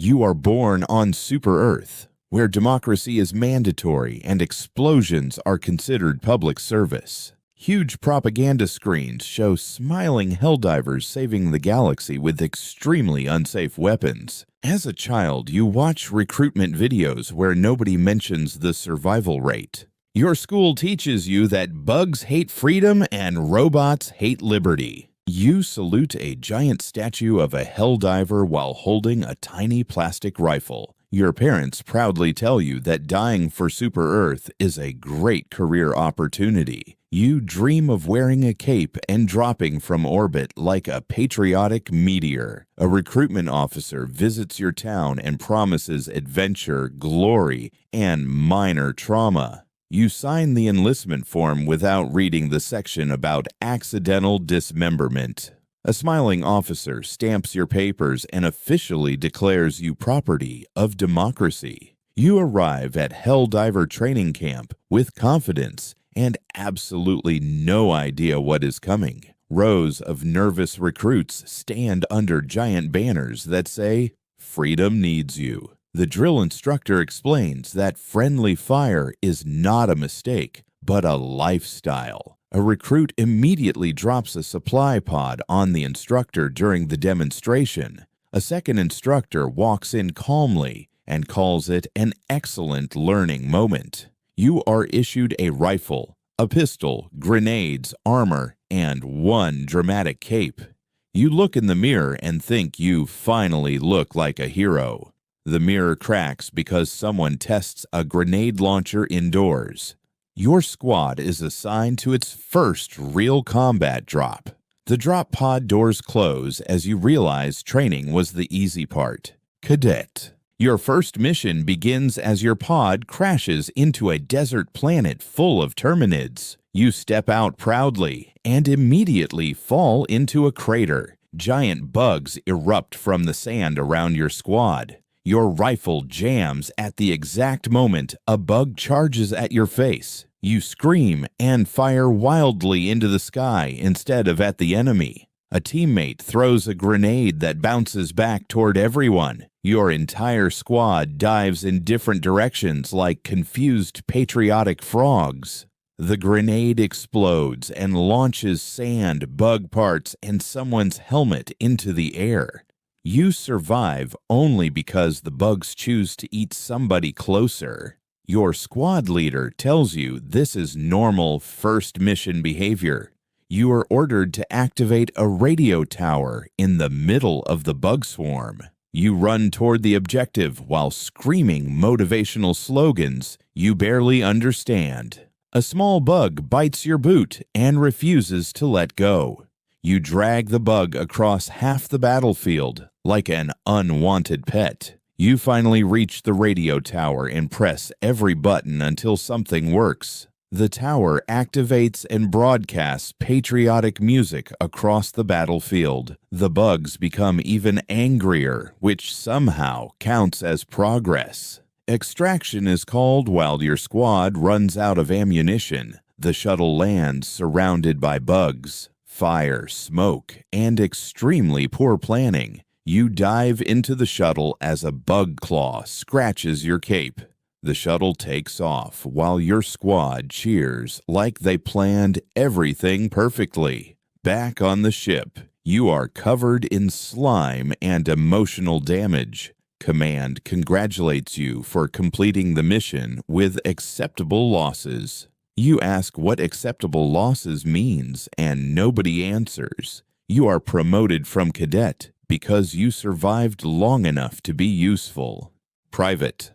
You are born on Super Earth, where democracy is mandatory and explosions are considered public service. Huge propaganda screens show smiling Helldivers saving the galaxy with extremely unsafe weapons. As a child, you watch recruitment videos where nobody mentions the survival rate. Your school teaches you that bugs hate freedom and robots hate liberty. You salute a giant statue of a Helldiver while holding a tiny plastic rifle. Your parents proudly tell you that dying for Super Earth is a great career opportunity. You dream of wearing a cape and dropping from orbit like a patriotic meteor. A recruitment officer visits your town and promises adventure, glory, and minor trauma. You sign the enlistment form without reading the section about accidental dismemberment. A smiling officer stamps your papers and officially declares you property of democracy. You arrive at Helldiver training camp with confidence and absolutely no idea what is coming. Rows of nervous recruits stand under giant banners that say, "Freedom needs you." The drill instructor explains that friendly fire is not a mistake, but a lifestyle. A recruit immediately drops a supply pod on the instructor during the demonstration. A second instructor walks in calmly and calls it an excellent learning moment. You are issued a rifle, a pistol, grenades, armor, and one dramatic cape. You look in the mirror and think you finally look like a hero. The mirror cracks because someone tests a grenade launcher indoors. Your squad is assigned to its first real combat drop. The drop pod doors close as you realize training was the easy part. Cadet. Your first mission begins as your pod crashes into a desert planet full of terminids. You step out proudly and immediately fall into a crater. Giant bugs erupt from the sand around your squad. Your rifle jams at the exact moment a bug charges at your face. You scream and fire wildly into the sky instead of at the enemy. A teammate throws a grenade that bounces back toward everyone. Your entire squad dives in different directions like confused patriotic frogs. The grenade explodes and launches sand, bug parts, and someone's helmet into the air. You survive only because the bugs choose to eat somebody closer. Your squad leader tells you this is normal first mission behavior. You are ordered to activate a radio tower in the middle of the bug swarm. You run toward the objective while screaming motivational slogans you barely understand. A small bug bites your boot and refuses to let go. You drag the bug across half the battlefield like an unwanted pet. You finally reach the radio tower and press every button until something works. The tower activates and broadcasts patriotic music across the battlefield. The bugs become even angrier, which somehow counts as progress. Extraction is called while your squad runs out of ammunition. The shuttle lands surrounded by bugs, fire, smoke, and extremely poor planning. You dive into the shuttle as a bug claw scratches your cape. The shuttle takes off while your squad cheers like they planned everything perfectly. Back on the ship, you are covered in slime and emotional damage. Command congratulates you for completing the mission with acceptable losses. You ask what acceptable losses means, and nobody answers. You are promoted from cadet because you survived long enough to be useful. Private.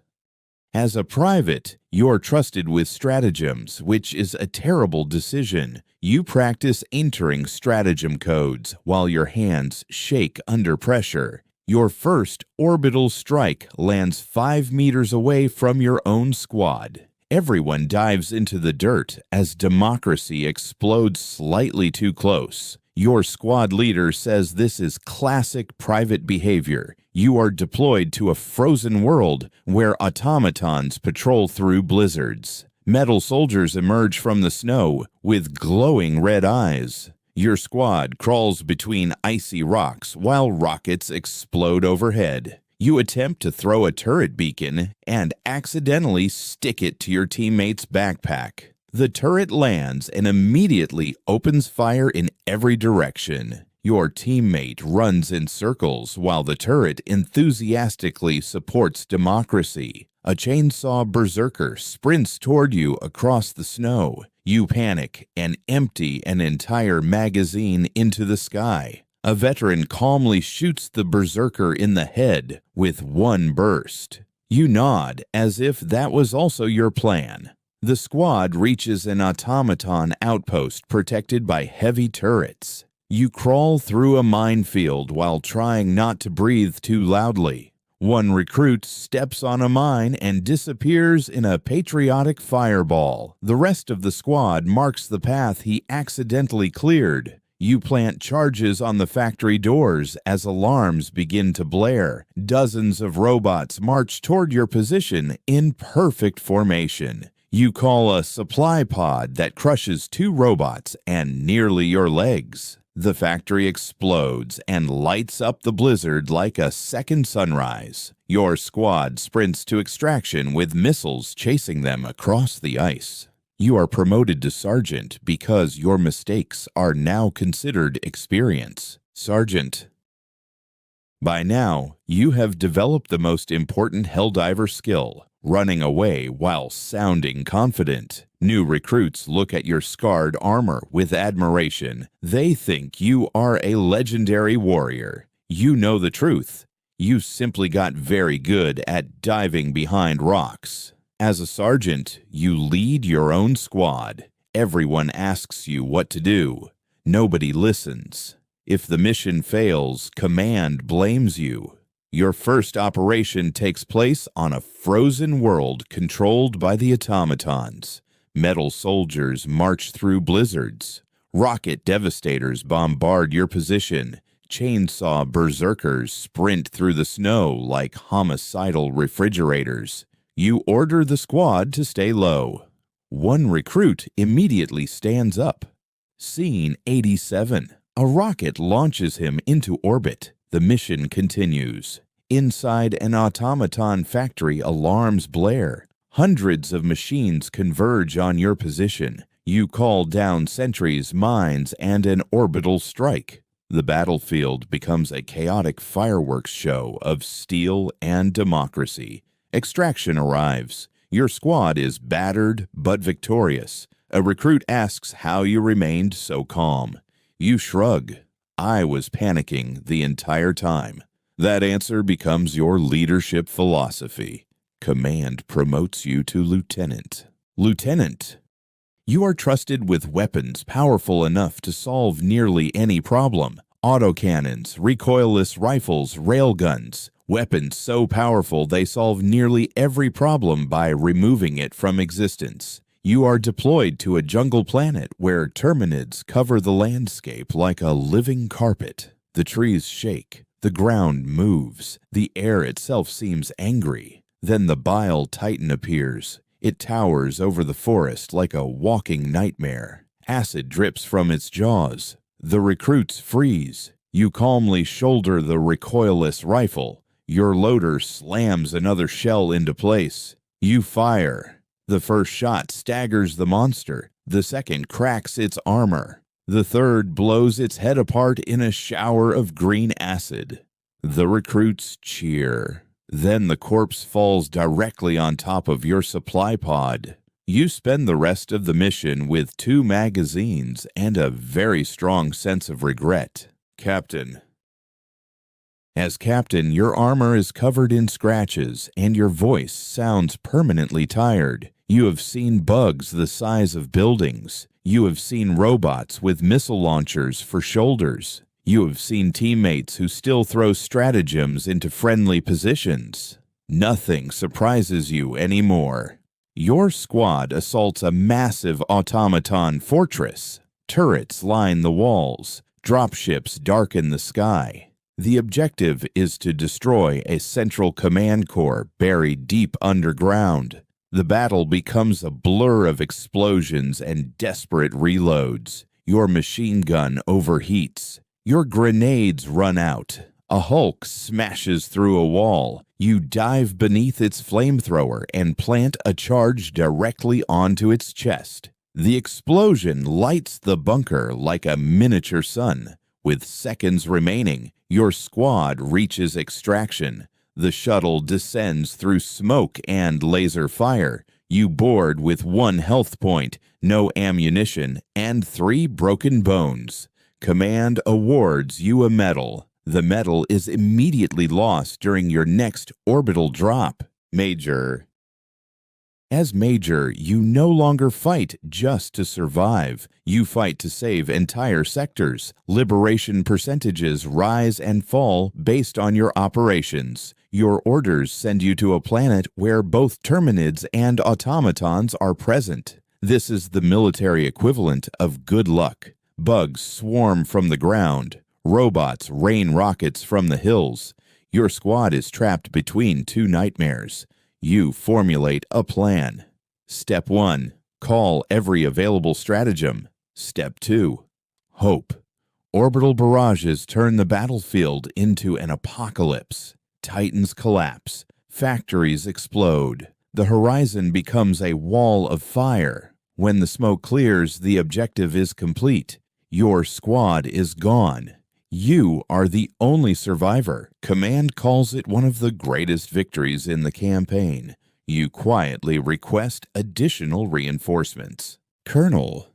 As a private, you're trusted with stratagems, which is a terrible decision. You practice entering stratagem codes while your hands shake under pressure. Your first orbital strike lands 5 meters away from your own squad. Everyone dives into the dirt as democracy explodes slightly too close. Your squad leader says this is classic private behavior. You are deployed to a frozen world where automatons patrol through blizzards. Metal soldiers emerge from the snow with glowing red eyes. Your squad crawls between icy rocks while rockets explode overhead. You attempt to throw a turret beacon and accidentally stick it to your teammate's backpack. The turret lands and immediately opens fire in every direction. Your teammate runs in circles while the turret enthusiastically supports democracy. A chainsaw berserker sprints toward you across the snow. You panic and empty an entire magazine into the sky. A veteran calmly shoots the berserker in the head with one burst. You nod as if that was also your plan. The squad reaches an automaton outpost protected by heavy turrets. You crawl through a minefield while trying not to breathe too loudly. One recruit steps on a mine and disappears in a patriotic fireball. The rest of the squad marks the path he accidentally cleared. You plant charges on the factory doors as alarms begin to blare. Dozens of robots march toward your position in perfect formation. You call a supply pod that crushes 2 robots and nearly your legs. The factory explodes and lights up the blizzard like a second sunrise. Your squad sprints to extraction with missiles chasing them across the ice. You are promoted to sergeant because your mistakes are now considered experience. Sergeant. By now, you have developed the most important Helldiver skill, running away while sounding confident. New recruits look at your scarred armor with admiration. They think you are a legendary warrior. You know the truth. You simply got very good at diving behind rocks. As a sergeant, you lead your own squad. Everyone asks you what to do. Nobody listens. If the mission fails, command blames you. Your first operation takes place on a frozen world controlled by the automatons. Metal soldiers march through blizzards. Rocket devastators bombard your position. Chainsaw berserkers sprint through the snow like homicidal refrigerators. You order the squad to stay low. One recruit immediately stands up. Scene 87. A rocket launches him into orbit. The mission continues. Inside an automaton factory, alarms blare. Hundreds of machines converge on your position. You call down sentries, mines, and an orbital strike. The battlefield becomes a chaotic fireworks show of steel and democracy. Extraction arrives. Your squad is battered but victorious. A recruit asks how you remained so calm. You shrug. I was panicking the entire time. That answer becomes your leadership philosophy. Command promotes you to lieutenant. Lieutenant. You are trusted with weapons powerful enough to solve nearly any problem. Autocannons, recoilless rifles, railguns. Weapons so powerful they solve nearly every problem by removing it from existence. You are deployed to a jungle planet where terminids cover the landscape like a living carpet. The trees shake, the ground moves, the air itself seems angry. Then the bile titan appears. It towers over the forest like a walking nightmare. Acid drips from its jaws. The recruits freeze. You calmly shoulder the recoilless rifle. Your loader slams another shell into place. You fire. The first shot staggers the monster. The second cracks its armor. The third blows its head apart in a shower of green acid. The recruits cheer. Then the corpse falls directly on top of your supply pod. You spend the rest of the mission with 2 magazines and a very strong sense of regret. Captain. As captain, your armor is covered in scratches and your voice sounds permanently tired. You have seen bugs the size of buildings. You have seen robots with missile launchers for shoulders. You have seen teammates who still throw stratagems into friendly positions. Nothing surprises you anymore. Your squad assaults a massive automaton fortress. Turrets line the walls. Dropships darken the sky. The objective is to destroy a central command core buried deep underground. The battle becomes a blur of explosions and desperate reloads. Your machine gun overheats. Your grenades run out. A Hulk smashes through a wall. You dive beneath its flamethrower and plant a charge directly onto its chest. The explosion lights the bunker like a miniature sun. With seconds remaining, your squad reaches extraction. The shuttle descends through smoke and laser fire. You board with 1 health point, no ammunition, and 3 broken bones. Command awards you a medal. The medal is immediately lost during your next orbital drop. Major. As Major, you no longer fight just to survive. You fight to save entire sectors. Liberation percentages rise and fall based on your operations. Your orders send you to a planet where both Terminids and automatons are present. This is the military equivalent of good luck. Bugs swarm from the ground. Robots rain rockets from the hills. Your squad is trapped between 2 nightmares. You formulate a plan. Step 1. Call every available stratagem. Step 2. Hope. Orbital barrages turn the battlefield into an apocalypse. Titans collapse. Factories explode. The horizon becomes a wall of fire. When the smoke clears, the objective is complete. Your squad is gone. You are the only survivor. Command calls it one of the greatest victories in the campaign. You quietly request additional reinforcements. Colonel.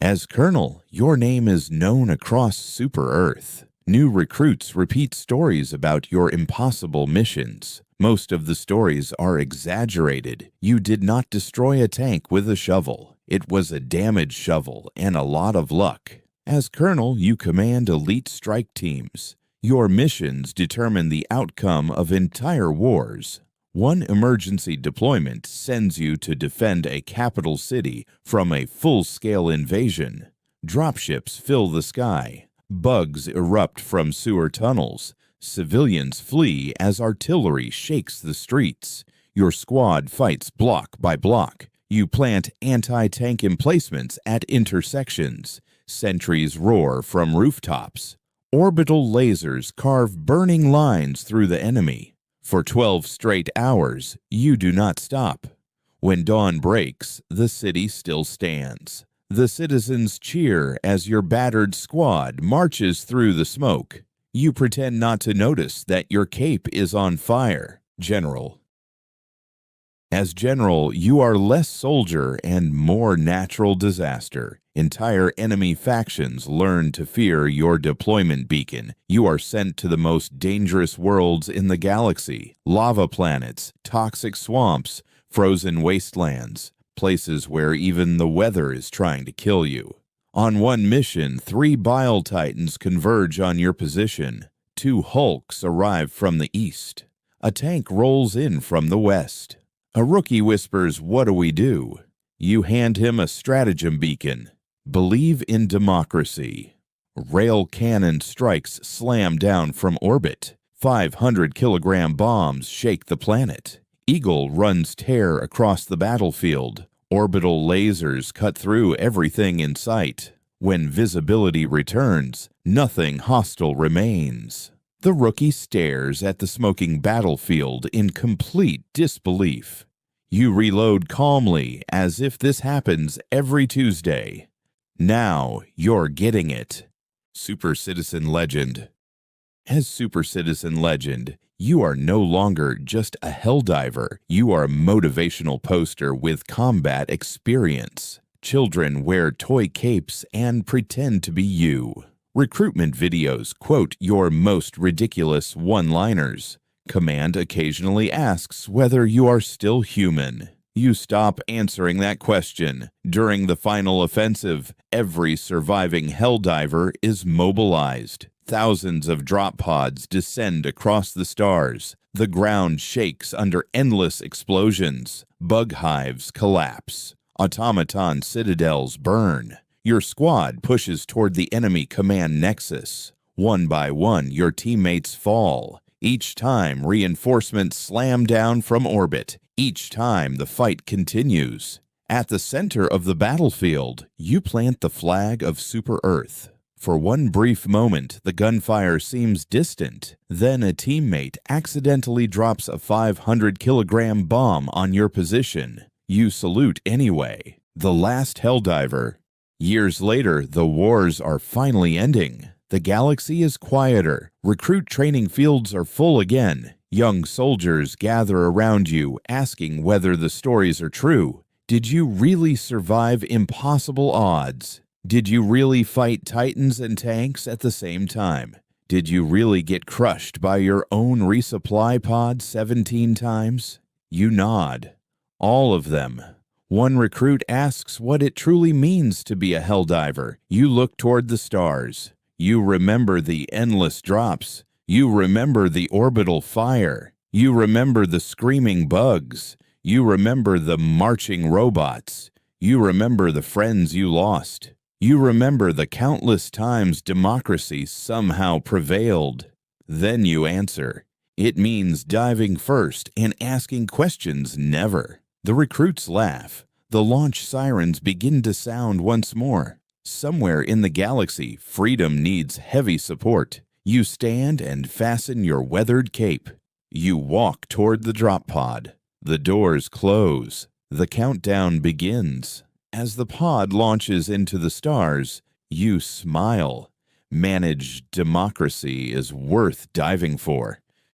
As Colonel, your name is known across Super Earth. New recruits repeat stories about your impossible missions. Most of the stories are exaggerated. You did not destroy a tank with a shovel. It was a damaged shovel and a lot of luck. As Colonel, you command elite strike teams. Your missions determine the outcome of entire wars. One emergency deployment sends you to defend a capital city from a full-scale invasion. Dropships fill the sky. Bugs erupt from sewer tunnels. Civilians flee as artillery shakes the streets. Your squad fights block by block. You plant anti-tank emplacements at intersections. Sentries roar from rooftops. Orbital lasers carve burning lines through the enemy. For 12 straight hours, you do not stop. When dawn breaks, the city still stands. The citizens cheer as your battered squad marches through the smoke. You pretend not to notice that your cape is on fire. General. As General, you are less soldier and more natural disaster. Entire enemy factions learn to fear your deployment beacon. You are sent to the most dangerous worlds in the galaxy. Lava planets, toxic swamps, frozen wastelands, places where even the weather is trying to kill you. On one mission, 3 Bile Titans converge on your position. 2 Hulks arrive from the east. A tank rolls in from the west. A rookie whispers, "What do we do?" You hand him a stratagem beacon. Believe in democracy. Rail cannon strikes slam down from orbit. 500-kilogram bombs shake the planet. Eagle runs tear across the battlefield. Orbital lasers cut through everything in sight. When visibility returns, nothing hostile remains. The rookie stares at the smoking battlefield in complete disbelief. You reload calmly as if this happens every Tuesday. Now you're getting it. Super Citizen Legend. As Super Citizen Legend, you are no longer just a Helldiver. You are a motivational poster with combat experience. Children wear toy capes and pretend to be you. Recruitment videos quote your most ridiculous one-liners. Command occasionally asks whether you are still human. You stop answering that question. During the final offensive, every surviving Helldiver is mobilized. Thousands of drop pods descend across the stars. The ground shakes under endless explosions. Bug hives collapse. Automaton citadels burn. Your squad pushes toward the enemy command nexus. One by one, your teammates fall. Each time, reinforcements slam down from orbit. Each time, the fight continues. At the center of the battlefield, you plant the flag of Super Earth. For one brief moment, the gunfire seems distant. Then a teammate accidentally drops a 500-kilogram bomb on your position. You salute anyway. The last Helldiver. Years later, the wars are finally ending. The galaxy is quieter. Recruit training fields are full again. Young soldiers gather around you, asking whether the stories are true. Did you really survive impossible odds? Did you really fight titans and tanks at the same time? Did you really get crushed by your own resupply pod 17 times? You nod. All of them. One recruit asks what it truly means to be a Helldiver. You look toward the stars. You remember the endless drops. You remember the orbital fire. You remember the screaming bugs. You remember the marching robots. You remember the friends you lost. You remember the countless times democracy somehow prevailed. Then you answer. It means diving first and asking questions never. The recruits laugh. The launch sirens begin to sound once more. Somewhere in the galaxy, freedom needs heavy support. You stand and fasten your weathered cape. You walk toward the drop pod. The doors close. The countdown begins. As the pod launches into the stars, you smile. Managed democracy is worth diving for.